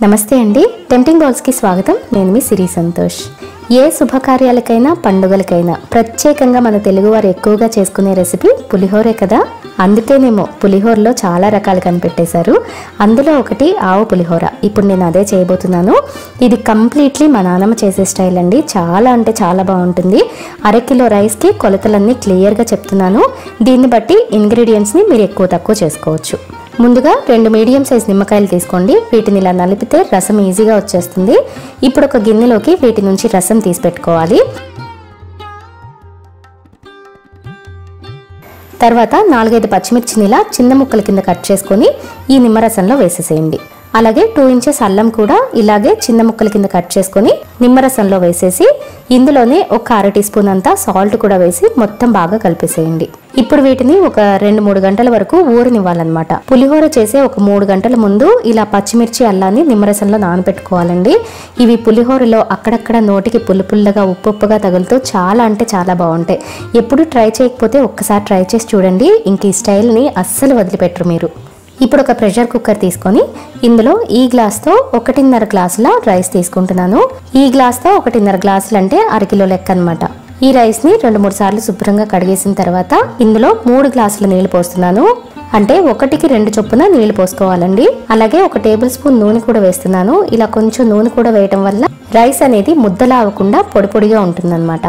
నమస్తే అండి, tempting bowls కి స్వాగతం. నేను మీ సిరి సంతోష్. ఏ శుభకార్యాలకైనా పండుగలకైనా ప్రత్యేకంగా మన తెలుగువారు ఎక్కువగా చేసుకునే రెసిపీ పులిహోరే కదా. అందుకేనేమో పులిహోరలో చాలా రకాలు కనిపెట్టేశారు. అందులో ఒకటి ఆవు పులిహోర. ఇప్పుడు నేను అదే చేయబోతున్నాను. ఇది కంప్లీట్లీ మా నాన్నమ్మ చేసే స్టైల్ అండి. చాలా అంటే చాలా బాగుంటుంది. 1/2 కిలో రైస్కి కొలతలన్నీ క్లియర్గా చెప్తున్నాను. దీన్ని బట్టి ఇంగ్రీడియంట్స్ని మీరు ఎక్కువ తక్కువ చేసుకోవచ్చు. ముందుగా 2 మీడియం సైజ్ నిమ్మకాయలు తీసుకోండి. వీటిని ఇలా నలిపితే రసం ఈజీగా వచ్చేస్తుంది. ఇప్పుడు ఒక గిన్నెలోకి వీటి నుంచి రసం తీసి పెట్టుకోవాలి. తర్వాత 4-5 పచ్చిమిర్చిని ఇలా చిన్న ముక్కల కింద కట్ చేసుకొని ఈ నిమ్మరసంలో వేసేసేయండి. అలాగే 2 ఇంచెస్ అల్లం కూడా ఇలాగే చిన్న ముక్కల కింద కట్ చేసుకొని నిమ్మరసంలో వేసేసి ఇందులోనే ఒక 1/2 టీ స్పూన్ అంతా సాల్ట్ కూడా వేసి మొత్తం బాగా కలిపేసేయండి. ఇప్పుడు వీటిని ఒక 2-3 గంటల వరకు ఊరనివ్వాలన్నమాట. పులిహోర చేసే ఒక 3 గంటల ముందు ఇలా పచ్చిమిర్చి అల్లాన్ని నిమ్మరసంలో నానబెట్టుకోవాలండి. ఇవి పులిహోరలో అక్కడక్కడ నోటికి పుల్లగా ఉప్పుగా తగులుతూ చాలా అంటే చాలా బాగుంటాయి. ఎప్పుడు ట్రై చేయకపోతే ఒక్కసారి ట్రై చేసి చూడండి. ఇంక ఈ స్టైల్ని అస్సలు వదిలిపెట్టరు మీరు. ఇప్పుడు ఒక ప్రెషర్ కుక్కర్ తీసుకొని ఇందులో ఈ గ్లాస్తో 1.5 గ్లాసుల రైస్ తీసుకుంటున్నాను. ఈ గ్లాస్తో 1.5 గ్లాసులు అంటే 1/2 కిలో లెక్క అనమాట. ఈ రైస్ని 2-3 సార్లు శుభ్రంగా కడిగేసిన తర్వాత ఇందులో 3 గ్లాసుల నీళ్లు పోస్తున్నాను. అంటే 1కి 2 చొప్పున నీళ్లు పోసుకోవాలండి. అలాగే 1 టేబుల్ స్పూన్ నూనె కూడా వేస్తున్నాను. ఇలా కొంచెం నూనె కూడా వేయటం వల్ల రైస్ అనేది ముద్దలా అవ్వకుండా పొడిగా ఉంటుందన్నమాట.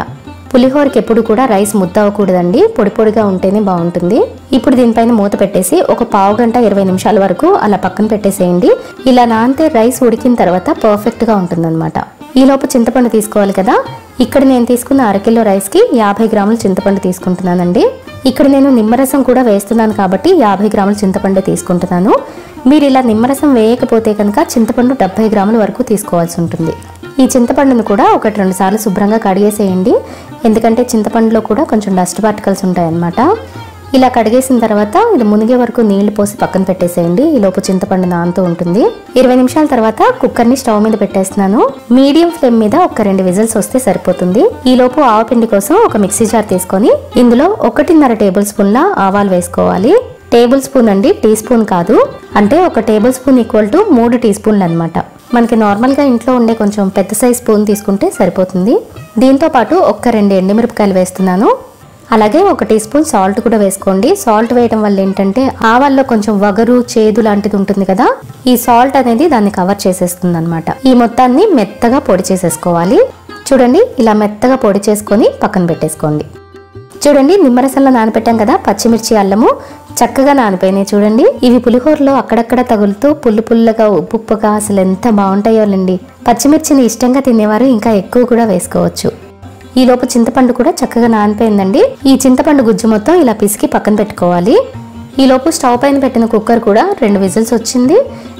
పులిహోరకి ఎప్పుడు కూడా రైస్ ముద్ద అవ్వకూడదండి, పొడిగా ఉంటేనే బాగుంటుంది. ఇప్పుడు దీనిపైన మూత పెట్టేసి ఒక 1/2 గంట 20 నిమిషాల వరకు అలా పక్కన పెట్టేసేయండి. ఇలా నానితే రైస్ ఉడికిన తర్వాత పర్ఫెక్ట్గా ఉంటుందన్నమాట. ఈలోపు చింతపండు తీసుకోవాలి కదా. ఇక్కడ నేను తీసుకున్న 1/2 కిలో రైస్కి 50 గ్రాముల చింతపండు తీసుకుంటున్నానండి. ఇక్కడ నేను నిమ్మరసం కూడా వేస్తున్నాను కాబట్టి 50 గ్రాముల చింతపండు తీసుకుంటున్నాను. మీరు ఇలా నిమ్మరసం వేయకపోతే కనుక చింతపండు 70 గ్రాముల వరకు తీసుకోవాల్సి ఉంటుంది. ఈ చింతపండును కూడా 1-2 సార్లు శుభ్రంగా కడిగేసేయండి. ఎందుకంటే చింతపండులో కూడా కొంచెం డస్ట్ పార్టికల్స్ ఉంటాయన్నమాట. ఇలా కడిగేసిన తర్వాత ఇది మునిగే వరకు నీళ్లు పోసి పక్కన పెట్టేసేయండి. ఈ లోపు చింతపండు నానుతూ ఉంటుంది. 20 నిమిషాల తర్వాత కుక్కర్ని స్టవ్ మీద పెట్టేస్తున్నాను. మీడియం ఫ్లేమ్ మీద ఒక 2 విజిల్స్ వస్తే సరిపోతుంది. ఈ లోపు ఆవపిండి కోసం ఒక మిక్సీ జార్ తీసుకొని ఇందులో 1.5 టేబుల్ స్పూన్ల ఆవాలు వేసుకోవాలి. టేబుల్ స్పూన్ అండి, టీ స్పూన్ కాదు. అంటే 1 టేబుల్ స్పూన్ ఈక్వల్ టు 3 టీ స్పూన్లు అనమాట. మనకి నార్మల్గా ఇంట్లో ఉండే కొంచెం పెద్ద సైజ్ స్పూన్ తీసుకుంటే సరిపోతుంది. దీంతో పాటు 2 ఎండుమిరపకాయలు వేస్తున్నాను. అలాగే 1 టీ స్పూన్ సాల్ట్ కూడా వేసుకోండి. సాల్ట్ వేయడం వల్ల ఏంటంటే ఆవాల్లో కొంచెం వగరు చేదు లాంటిది ఉంటుంది కదా, ఈ సాల్ట్ అనేది దాన్ని కవర్ చేసేస్తుంది అనమాట. ఈ మొత్తాన్ని మెత్తగా పొడి చేసేసుకోవాలి. చూడండి, ఇలా మెత్తగా పొడి చేసుకొని పక్కన పెట్టేసుకోండి. చూడండి, నిమ్మరసంలో నానబెట్టాం కదా, పచ్చిమిర్చి అల్లము చక్కగా నానిపోయినాయి. చూడండి, ఇవి పులిహోరలో అక్కడక్కడ తగులుతూ పుల్లగా ఉప్పుగా అసలు ఎంత బాగుంటాయోలండి. పచ్చిమిర్చిని ఇష్టంగా తినేవారు ఇంకా ఎక్కువ కూడా వేసుకోవచ్చు. ఈ లోపు చింతపండు కూడా చక్కగా నానిపోయిందండి. ఈ చింతపండు గుజ్జు మొత్తం ఇలా పిసికి పక్కన పెట్టుకోవాలి. ఈ లోపు స్టవ్ పైన పెట్టిన కుక్కర్ కూడా 2 విజిల్స్ వచ్చింది.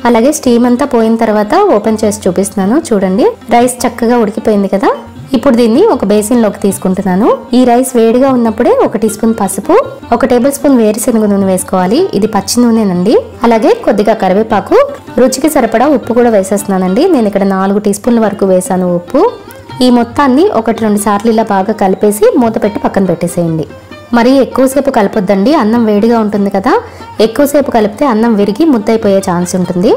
అలాగే స్టీమ్ అంతా పోయిన తర్వాత ఓపెన్ చేసి చూపిస్తున్నాను. చూడండి, రైస్ చక్కగా ఉడికిపోయింది కదా. ఇప్పుడు దీన్ని ఒక బేసిన్లోకి తీసుకుంటున్నాను. ఈ రైస్ వేడిగా ఉన్నప్పుడే 1 టీ స్పూన్ పసుపు, 1 టేబుల్ స్పూన్ వేరుశనగ నూనె వేసుకోవాలి. ఇది పచ్చి నూనెనండి. అలాగే కొద్దిగా కరివేపాకు, రుచికి సరిపడా ఉప్పు కూడా వేసేస్తున్నానండి. నేను ఇక్కడ 4 టీ స్పూన్ల వరకు వేసాను ఉప్పు. ఈ మొత్తాన్ని 1-2 సార్లు ఇలా బాగా కలిపేసి మూత పెట్టి పక్కన పెట్టేసేయండి. మరి ఎక్కువసేపు కలపొద్దండి, అన్నం వేడిగా ఉంటుంది కదా. ఎక్కువసేపు కలిపితే అన్నం విరిగి ముద్దయిపోయే ఛాన్స్ ఉంటుంది.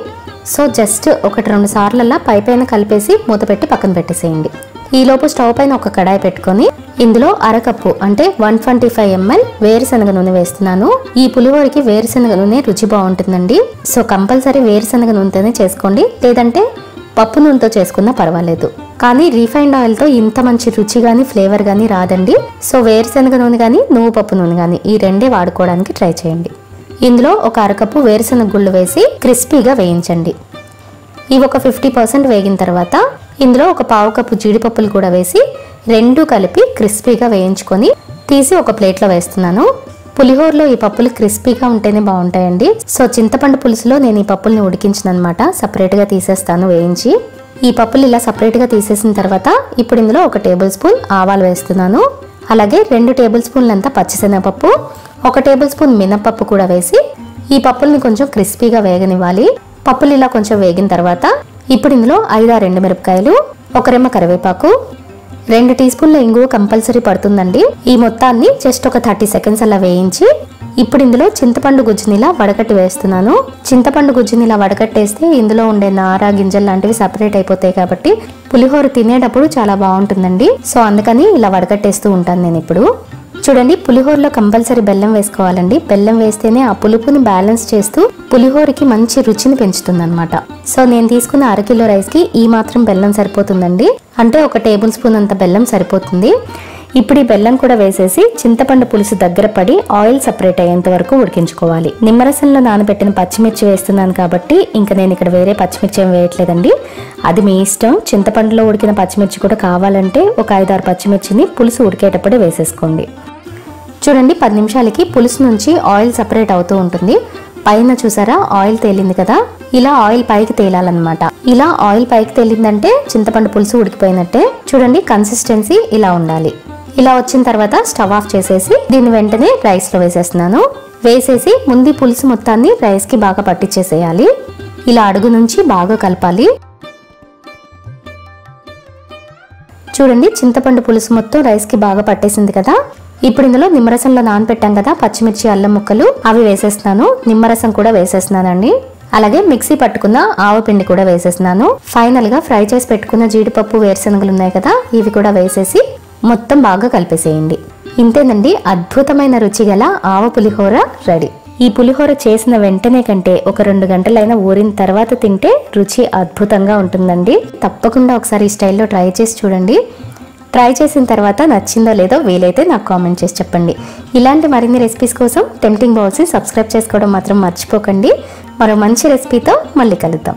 సో జస్ట్ 1-2 సార్లలా పైపైన కలిపేసి మూత పెట్టి పక్కన పెట్టేసేయండి. ఈలోపు స్టవ్ పైన ఒక కడాయి పెట్టుకొని ఇందులో 1/2 కప్పు అంటే 125 ml వేరుశనగ నూనె వేస్తున్నాను. ఈ పులిహోరకి వేరుశనగ నూనె రుచి బాగుంటుందండి. సో కంపల్సరీ వేరుశనగ నూనెతోనే చేసుకోండి, లేదంటే పప్పు నూనెతో చేసుకున్నా పర్వాలేదు. కానీ రీఫైండ్ ఆయిల్తో ఇంత మంచి రుచి కానీ ఫ్లేవర్ కానీ రాదండి. సో వేరుశనగ నూనె కానీ నువ్వు పప్పు నూనె కానీ ఈ రెండే వాడుకోవడానికి ట్రై చేయండి. ఇందులో ఒక 1/2 కప్పు వేరుశనగ గుళ్ళు వేసి క్రిస్పీగా వేయించండి. ఇవి ఒక 50% వేగిన తర్వాత ఇందులో ఒక 1/2 కప్పు జీడిపప్పులు కూడా వేసి 2 కలిపి క్రిస్పీగా వేయించుకొని తీసి ఒక ప్లేట్లో వేస్తున్నాను. పులిహోరలో ఈ పప్పులు క్రిస్పీగా ఉంటేనే బాగుంటాయండి. సో చింతపండు పులుసులో నేను ఈ పప్పుల్ని ఉడికించిన అనమాట, సపరేట్గా తీసేస్తాను వేయించి. ఈ పప్పులు ఇలా సపరేట్గా తీసేసిన తర్వాత ఇప్పుడు ఇందులో 1 టేబుల్ స్పూన్ ఆవాలు వేస్తున్నాను. అలాగే 2 టేబుల్ స్పూన్లంతా పచ్చిశనగపప్పు, 1 టేబుల్ స్పూన్ మినపప్పు కూడా వేసి ఈ పప్పుల్ని కొంచెం క్రిస్పీగా వేగనివ్వాలి. పప్పులు ఇలా కొంచెం వేగిన తర్వాత ఇప్పుడు ఇందులో 5-6 ఎండుమిరపకాయలు, 1 రెమ్మ కరివేపాకు, 2 టీ స్పూన్ల ఇంగువ కంపల్సరీ పడుతుందండి. ఈ మొత్తాన్ని జస్ట్ ఒక 30 సెకండ్స్ అలా వేయించి ఇప్పుడు ఇందులో చింతపండు గుజ్జుని ఇలా వడకట్టి వేస్తున్నాను. చింతపండు గుజ్జుని ఇలా వడకట్టేస్తే ఇందులో ఉండే నార గింజలు లాంటివి సపరేట్ అయిపోతాయి కాబట్టి పులిహోర తినేటప్పుడు చాలా బాగుంటుందండి. సో అందుకని ఇలా వడకట్టేస్తూ ఉంటాను నేను ఇప్పుడు. చూడండి, పులిహోరలో కంపల్సరీ బెల్లం వేసుకోవాలండి. బెల్లం వేస్తేనే ఆ పులుపుని బ్యాలెన్స్ చేస్తూ పులిహోరకి మంచి రుచిని పెంచుతుంది అనమాట. సో నేను తీసుకున్న 1/2 కిలో రైస్ కి ఈ మాత్రం బెల్లం సరిపోతుందండి. అంటే 1 టేబుల్ స్పూన్ అంత బెల్లం సరిపోతుంది. ఇప్పుడు ఈ బెల్లం కూడా వేసేసి చింతపండు పులుసు దగ్గర పడి ఆయిల్ సపరేట్ అయ్యేంత వరకు ఉడికించుకోవాలి. నిమ్మరసంలో నానబెట్టిన పచ్చిమిర్చి వేస్తున్నాను కాబట్టి ఇంకా నేను ఇక్కడ వేరే పచ్చిమిర్చి ఏం వేయట్లేదండి. అది మీ ఇష్టం. చింతపండులో ఉడికిన పచ్చిమిర్చి కూడా కావాలంటే ఒక 5-6 పచ్చిమిర్చిని పులుసు ఉడికేటప్పుడే వేసేసుకోండి. చూడండి, 10 నిమిషాలకి పులుసు నుంచి ఆయిల్ సపరేట్ అవుతూ ఉంటుంది. పైన చూసారా ఆయిల్ తేలింది కదా, ఇలా ఆయిల్ పైకి తేలాలన్నమాట. ఇలా ఆయిల్ పైకి తేలిందంటే చింతపండు పులుసు ఉడికిపోయినట్టే. చూడండి, కన్సిస్టెన్సీ ఇలా ఉండాలి. ఇలా వచ్చిన తర్వాత స్టవ్ ఆఫ్ చేసేసి దీన్ని వెంటనే రైస్ లో వేసేస్తున్నాను. వేసేసి ముందు పులుసు మొత్తాన్ని రైస్ కి బాగా పట్టించేసేయాలి. ఇలా అడుగు నుంచి బాగా కలపాలి. చూడండి, చింతపండు పులుసు మొత్తం రైస్ కి బాగా పట్టేసింది కదా. ఇప్పుడు ఇందులో నిమ్మరసంలో నానబెట్టాం కదా పచ్చిమిర్చి అల్లం ముక్కలు, అవి వేసేస్తున్నాను. నిమ్మరసం కూడా వేసేస్తున్నానండి. అలాగే మిక్సీ పట్టుకున్న ఆవపిండి కూడా వేసేస్తున్నాను. ఫైనల్ గా ఫ్రై చేసి పెట్టుకున్న జీడిపప్పు వేరుశనగలు ఉన్నాయి కదా, ఇవి కూడా వేసేసి మొత్తం బాగా కలిపేసేయండి. ఇంతేనండి, అద్భుతమైన రుచి గల ఆవ పులిహోర రెడీ. ఈ పులిహోర చేసిన వెంటనే కంటే ఒక 2 గంటలైనా ఊరిన తర్వాత తింటే రుచి అద్భుతంగా ఉంటుందండి. తప్పకుండా ఒకసారి ఈ స్టైల్లో ట్రై చేసి చూడండి. ట్రై చేసిన తర్వాత నచ్చిందో లేదో వీలైతే నాకు కామెంట్ చేసి చెప్పండి. ఇలాంటి మరిన్ని రెసిపీస్ కోసం టెంప్టింగ్ బౌల్స్ని సబ్స్క్రైబ్ చేసుకోవడం మాత్రం మర్చిపోకండి. మరో మంచి రెసిపీతో మళ్ళీ కలుద్దాం.